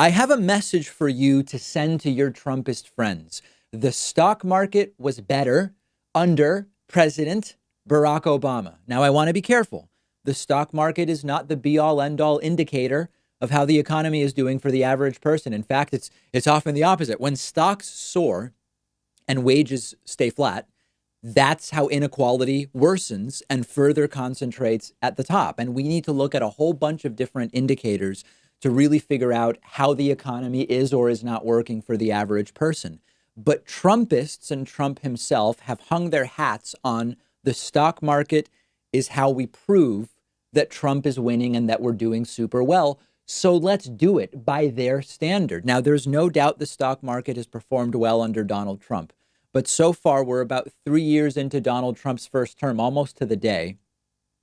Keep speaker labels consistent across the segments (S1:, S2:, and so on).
S1: I have a message for you to send to your Trumpist friends. The stock market was better under President Barack Obama. Now, I want to be careful. The stock market is not the be all end all indicator of how the economy is doing for the average person. In fact, it's often the opposite. When stocks soar and wages stay flat, that's how inequality worsens and further concentrates at the top. And we need to look at a whole bunch of different indicators to really figure out how the economy is or is not working for the average person. But Trumpists and Trump himself have hung their hats on the stock market is how we prove that Trump is winning and that we're doing super well. So let's do it by their standard. Now, there's no doubt the stock market has performed well under Donald Trump. But so far, we're about 3 years into Donald Trump's first term, almost to the day.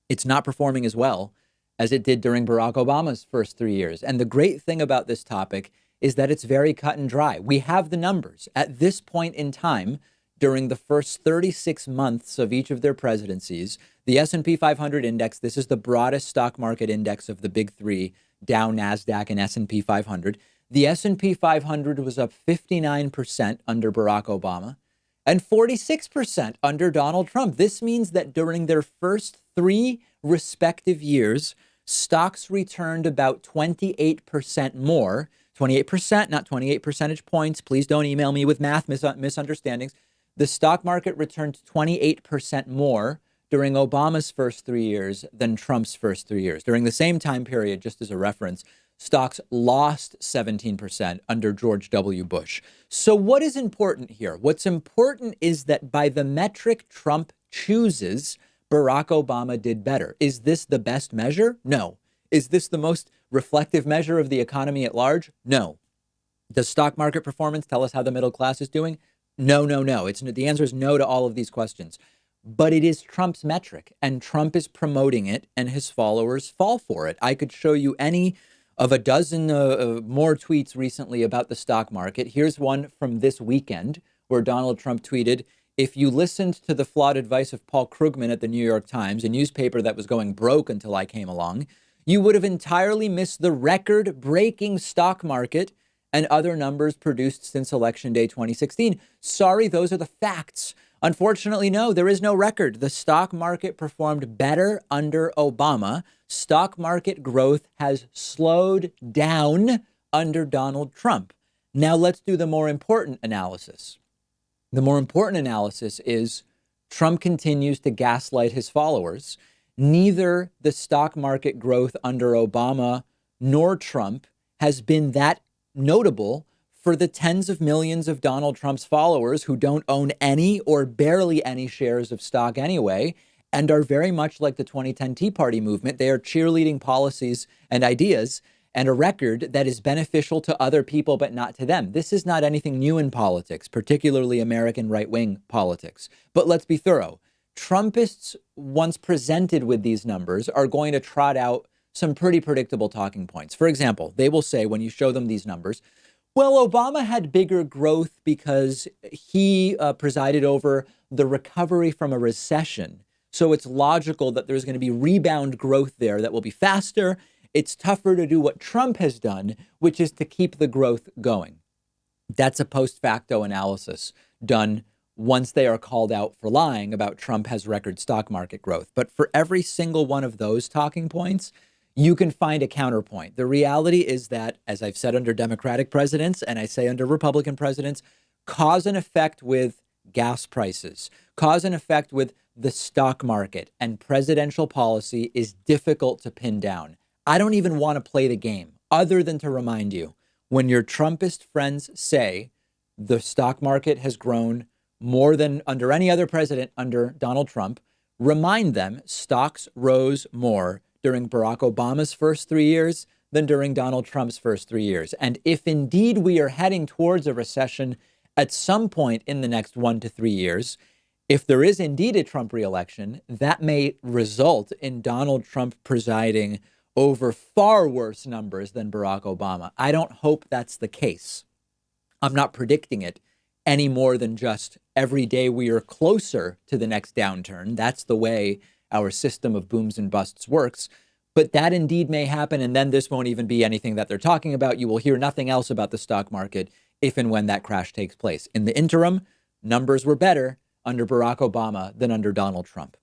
S1: It's not performing as well as it did during Barack Obama's first 3 years. And the great thing about this topic is that it's very cut and dry. We have the numbers. At this point in time, during the first 36 months of each of their presidencies, the S&P 500 index, this is the broadest stock market index of the big three, Dow, NASDAQ, and S&P 500. The S&P 500 was up 59% under Barack Obama and 46% under Donald Trump. This means that during their first three respective years, stocks returned about 28% more. 28%, not 28 percentage points. Please don't email me with math misunderstandings. The stock market returned 28% more during Obama's first 3 years than Trump's first 3 years. During the same time period, just as a reference, stocks lost 17% under George W. Bush. So what is important here? What's important is that by the metric Trump chooses, Barack Obama did better. Is this the best measure? No. Is this the most reflective measure of the economy at large? No. Does stock market performance tell us how the middle class is doing? No. The answer is no to all of these questions. But it is Trump's metric, and Trump is promoting it, and his followers fall for it. I could show you any of a dozen more tweets recently about the stock market. Here's one from this weekend where Donald Trump tweeted, "If you listened to the flawed advice of Paul Krugman at the New York Times, a newspaper that was going broke until I came along, you would have entirely missed the record-breaking stock market and other numbers produced since Election Day 2016. Sorry, those are the facts. Unfortunately, no, there is no record. The stock market performed better under Obama. Stock market growth has slowed down under Donald Trump." Now let's do the more important analysis. The more important analysis is Trump continues to gaslight his followers. Neither the stock market growth under Obama nor Trump has been that notable for the tens of millions of Donald Trump's followers who don't own any or barely any shares of stock anyway, and are very much like the 2010 Tea Party movement. They are cheerleading policies and ideas and a record that is beneficial to other people, but not to them. This is not anything new in politics, particularly American right-wing politics. But let's be thorough. Trumpists, once presented with these numbers, are going to trot out some pretty predictable talking points. For example, they will say when you show them these numbers, well, Obama had bigger growth because he presided over the recovery from a recession. So it's logical that there's going to be rebound growth there that will be faster. It's tougher to do what Trump has done, which is to keep the growth going. That's a post facto analysis done once they are called out for lying about Trump has record stock market growth. But for every single one of those talking points, you can find a counterpoint. The reality is that, as I've said under Democratic presidents, and I say under Republican presidents, cause and effect with gas prices, cause and effect with the stock market and presidential policy is difficult to pin down. I don't even want to play the game other than to remind you, when your Trumpist friends say the stock market has grown more than under any other president under Donald Trump, remind them stocks rose more during Barack Obama's first 3 years than during Donald Trump's first 3 years. And if indeed we are heading towards a recession at some point in the next 1 to 3 years, if there is indeed a Trump reelection, that may result in Donald Trump presiding over far worse numbers than Barack Obama. I don't hope that's the case. I'm not predicting it any more than just every day we are closer to the next downturn. That's the way our system of booms and busts works. But that indeed may happen, and then this won't even be anything that they're talking about. You will hear nothing else about the stock market if and when that crash takes place. In the interim, numbers were better under Barack Obama than under Donald Trump.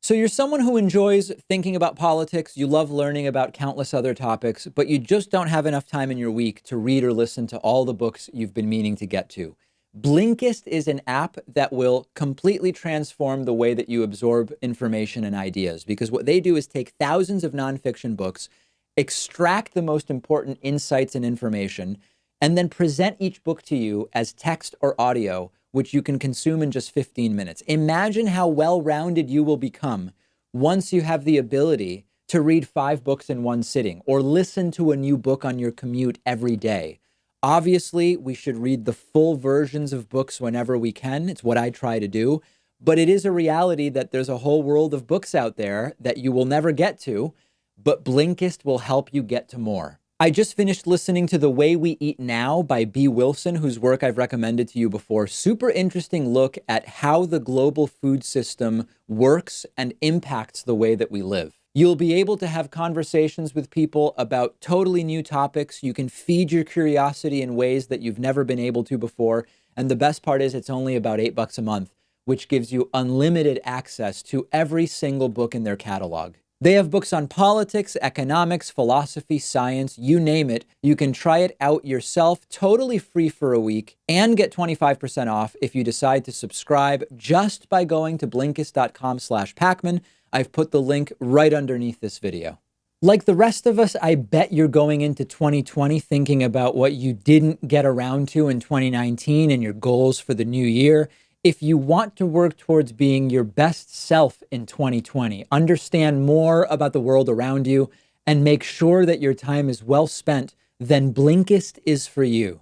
S1: So you're someone who enjoys thinking about politics, you love learning about countless other topics, but you just don't have enough time in your week to read or listen to all the books you've been meaning to get to. Blinkist is an app that will completely transform the way that you absorb information and ideas, because what they do is take thousands of nonfiction books, extract the most important insights and information, and then present each book to you as text or audio, which you can consume in just 15 minutes. Imagine how well-rounded you will become once you have the ability to read 5 books in one sitting or listen to a new book on your commute every day. Obviously, we should read the full versions of books whenever we can. It's what I try to do. But it is a reality that there's a whole world of books out there that you will never get to, but Blinkist will help you get to more. I just finished listening to The Way We Eat Now by B. Wilson, whose work I've recommended to you before. Super interesting look at how the global food system works and impacts the way that we live. You'll be able to have conversations with people about totally new topics. You can feed your curiosity in ways that you've never been able to before. And the best part is it's only about $8 a month, which gives you unlimited access to every single book in their catalog. They have books on politics, economics, philosophy, science, you name it. You can try it out yourself, totally free for a week, and get 25% off if you decide to subscribe just by going to Blinkist.com/Pakman. I've put the link right underneath this video. Like the rest of us, I bet you're going into 2020 thinking about what you didn't get around to in 2019 and your goals for the new year. If you want to work towards being your best self in 2020, understand more about the world around you, and make sure that your time is well spent, then Blinkist is for you.